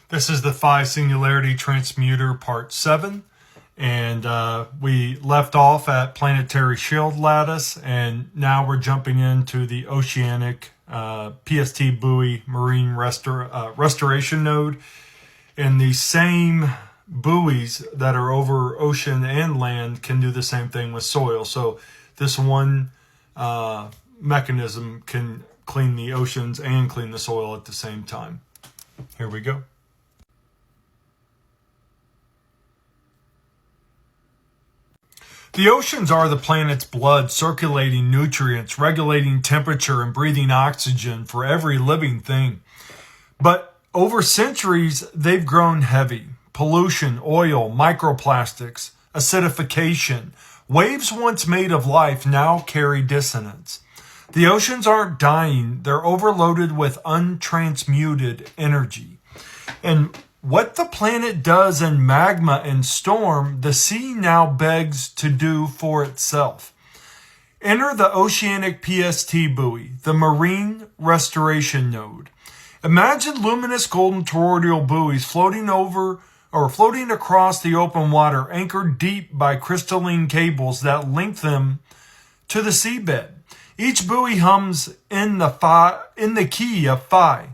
This is the Phi-Singularity Transmuter Part 7, and we left off at planetary shield lattice, and now we're jumping into the oceanic PST buoy marine restoration node. And the same buoys that are over ocean and land can do the same thing with soil. So this one mechanism can clean the oceans and clean the soil at the same time. Here we go. The oceans are the planet's blood, circulating nutrients, regulating temperature, and breathing oxygen for every living thing. But over centuries, they've grown heavy. Pollution, oil, microplastics, acidification. Waves once made of life now carry dissonance. The oceans aren't dying, they're overloaded with untransmuted energy. And what the planet does in magma and storm, the sea now begs to do for itself. Enter the oceanic PST buoy, the marine restoration node. Imagine luminous golden toroidal buoys floating across the open water, anchored deep by crystalline cables that link them to the seabed. Each buoy hums in the key of Phi.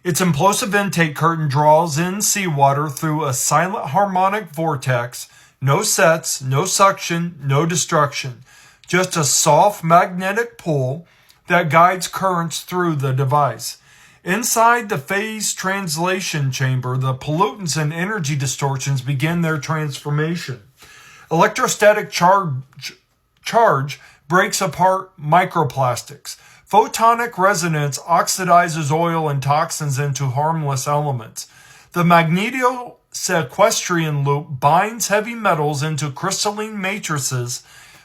Its implosive intake curtain draws in seawater through a silent harmonic vortex. No sets, no suction, no destruction. Just a soft magnetic pull that guides currents through the device. Inside the phase translation chamber, the pollutants and energy distortions begin their transformation. Electrostatic charge breaks apart microplastics. Photonic resonance oxidizes oil and toxins into harmless elements. The magnetosequestrian loop binds heavy metals into crystalline matrices,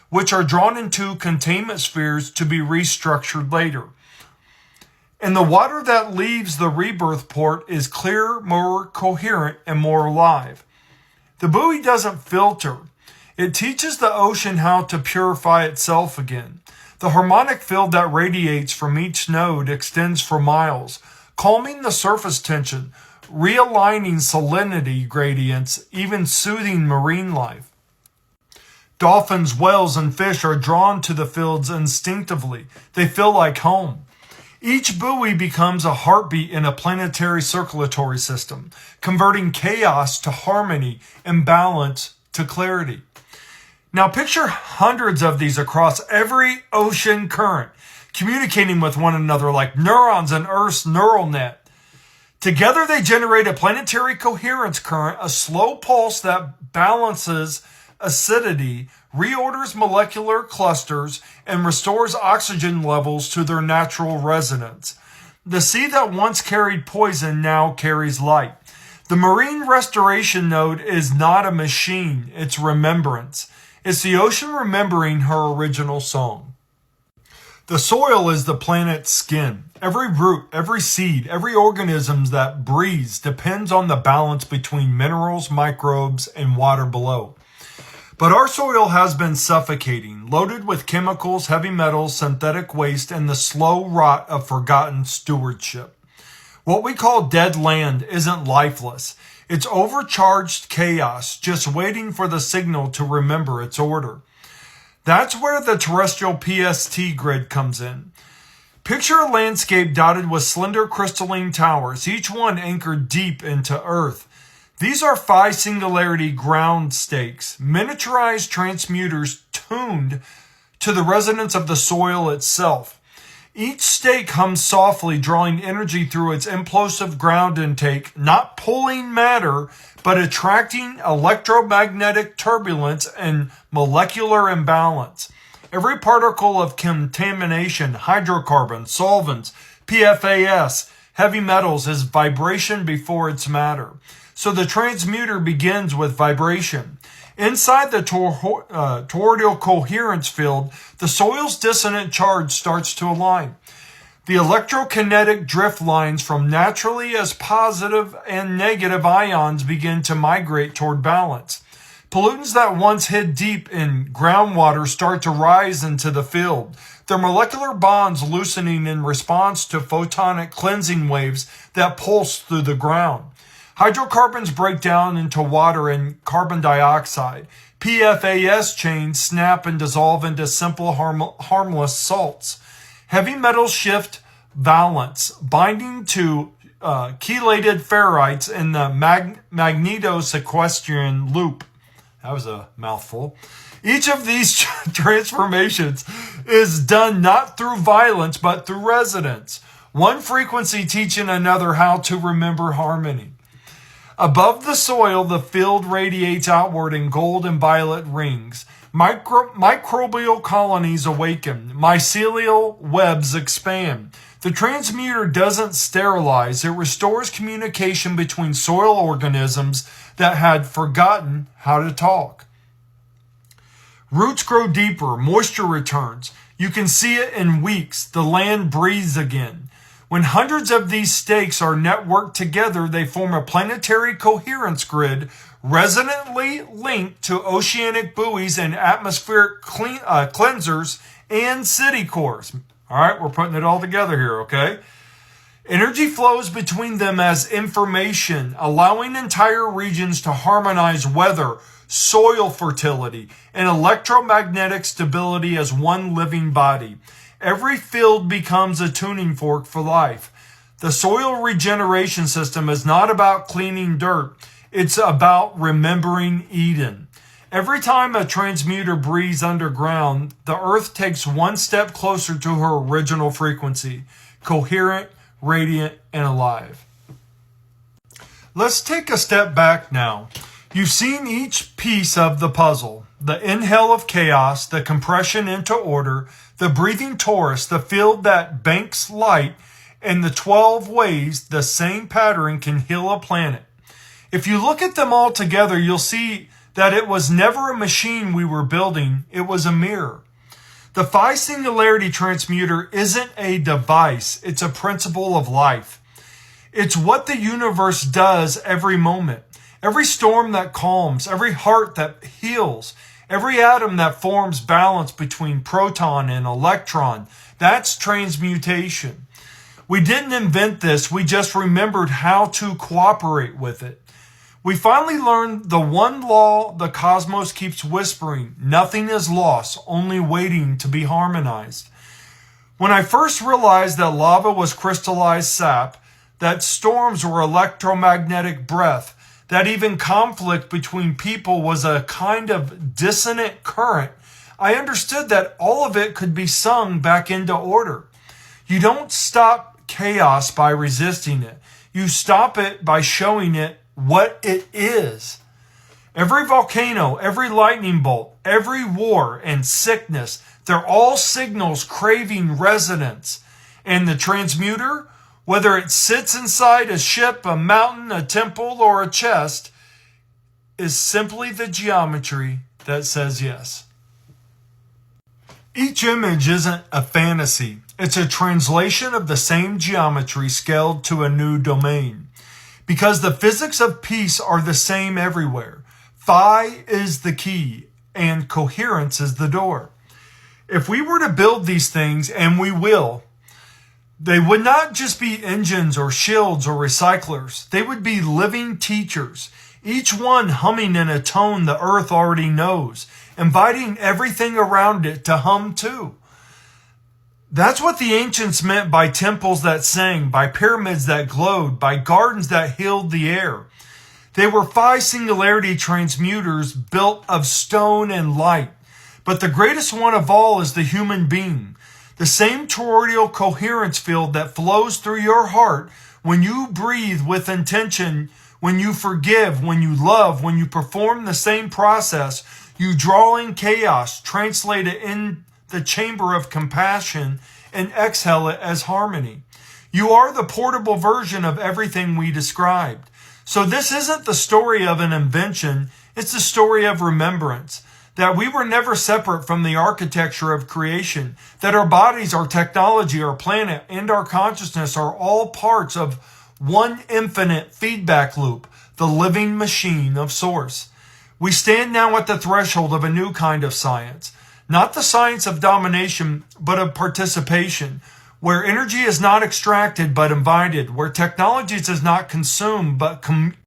which are drawn into containment spheres to be restructured later. And the water that leaves the rebirth port is clearer, more coherent, and more alive. The buoy doesn't filter. It teaches the ocean how to purify itself again. The harmonic field that radiates from each node extends for miles, calming the surface tension, realigning salinity gradients, even soothing marine life. Dolphins, whales, and fish are drawn to the fields instinctively. They feel like home. Each buoy becomes a heartbeat in a planetary circulatory system, converting chaos to harmony and balance to clarity. Now picture hundreds of these across every ocean current, communicating with one another like neurons in Earth's neural net. Together they generate a planetary coherence current, a slow pulse that balances acidity, reorders molecular clusters, and restores oxygen levels to their natural resonance. The sea that once carried poison now carries light. The marine restoration node is not a machine, it's remembrance. It's the ocean remembering her original song. The soil is the planet's skin. Every root, every seed, every organism that breathes depends on the balance between minerals, microbes, and water below. But our soil has been suffocating, loaded with chemicals, heavy metals, synthetic waste, and the slow rot of forgotten stewardship. What we call dead land isn't lifeless. It's overcharged chaos, just waiting for the signal to remember its order. That's where the terrestrial PST grid comes in. Picture a landscape dotted with slender crystalline towers, each one anchored deep into Earth. These are Phi-Singularity ground stakes, miniaturized transmuters tuned to the resonance of the soil itself. Each stake hums softly, drawing energy through its implosive ground intake, not pulling matter, but attracting electromagnetic turbulence and molecular imbalance. Every particle of contamination, hydrocarbons, solvents, PFAS, heavy metals is vibration before it's matter. So the transmuter begins with vibration. Inside the toroidal coherence field, the soil's dissonant charge starts to align. The electrokinetic drift lines from naturally as positive and negative ions begin to migrate toward balance. Pollutants that once hid deep in groundwater start to rise into the field. Their molecular bonds loosening in response to photonic cleansing waves that pulse through the ground. Hydrocarbons break down into water and carbon dioxide. PFAS chains snap and dissolve into simple harmless salts. Heavy metals shift valence, binding to chelated ferrites in the magnetosequestrian loop. That was a mouthful. Each of these transformations is done not through violence, but through resonance. One frequency teaching another how to remember harmony. Above the soil, the field radiates outward in gold and violet rings. Microbial colonies awaken. Mycelial webs expand. The transmuter doesn't sterilize. It restores communication between soil organisms that had forgotten how to talk. Roots grow deeper. Moisture returns. You can see it in weeks. The land breathes again. When hundreds of these stakes are networked together, they form a planetary coherence grid resonantly linked to oceanic buoys and atmospheric cleansers and city cores. All right, we're putting it all together here, okay? Energy flows between them as information, allowing entire regions to harmonize weather, soil fertility, and electromagnetic stability as one living body. Every field becomes a tuning fork for life. The soil regeneration system is not about cleaning dirt. It's about remembering Eden. Every time a transmuter breathes underground, the earth takes one step closer to her original frequency, coherent, radiant, and alive. Let's take a step back now. You've seen each piece of the puzzle. The inhale of chaos, the compression into order, the breathing torus, the field that banks light, and the 12 ways the same pattern can heal a planet. If you look at them all together, you'll see that it was never a machine we were building, it was a mirror. The Phi-Singularity Transmuter isn't a device, it's a principle of life. It's what the universe does every moment. Every storm that calms, every heart that heals, every atom that forms balance between proton and electron, that's transmutation. We didn't invent this, we just remembered how to cooperate with it. We finally learned the one law the cosmos keeps whispering: nothing is lost, only waiting to be harmonized. When I first realized that lava was crystallized sap, that storms were electromagnetic breath, that even conflict between people was a kind of dissonant current, I understood that all of it could be sung back into order. You don't stop chaos by resisting it. You stop it by showing it what it is. Every volcano, every lightning bolt, every war and sickness, they're all signals craving resonance. And the transmuter, whether it sits inside a ship, a mountain, a temple, or a chest, is simply the geometry that says yes. Each image isn't a fantasy. It's a translation of the same geometry scaled to a new domain. Because the physics of peace are the same everywhere. Phi is the key, and coherence is the door. If we were to build these things, and we will, they would not just be engines or shields or recyclers. They would be living teachers, each one humming in a tone the earth already knows, inviting everything around it to hum too. That's what the ancients meant by temples that sang, by pyramids that glowed, by gardens that healed the air. They were Phi-Singularity Transmuters built of stone and light. But the greatest one of all is the human being. The same toroidal coherence field that flows through your heart when you breathe with intention, when you forgive, when you love, when you perform the same process, you draw in chaos, translate it in the chamber of compassion, and exhale it as harmony. You are the portable version of everything we described. So this isn't the story of an invention, it's the story of remembrance. That we were never separate from the architecture of creation. That our bodies, our technology, our planet, and our consciousness are all parts of one infinite feedback loop, the living machine of Source. We stand now at the threshold of a new kind of science. Not the science of domination, but of participation, where energy is not extracted but invited, where technology is not consumed but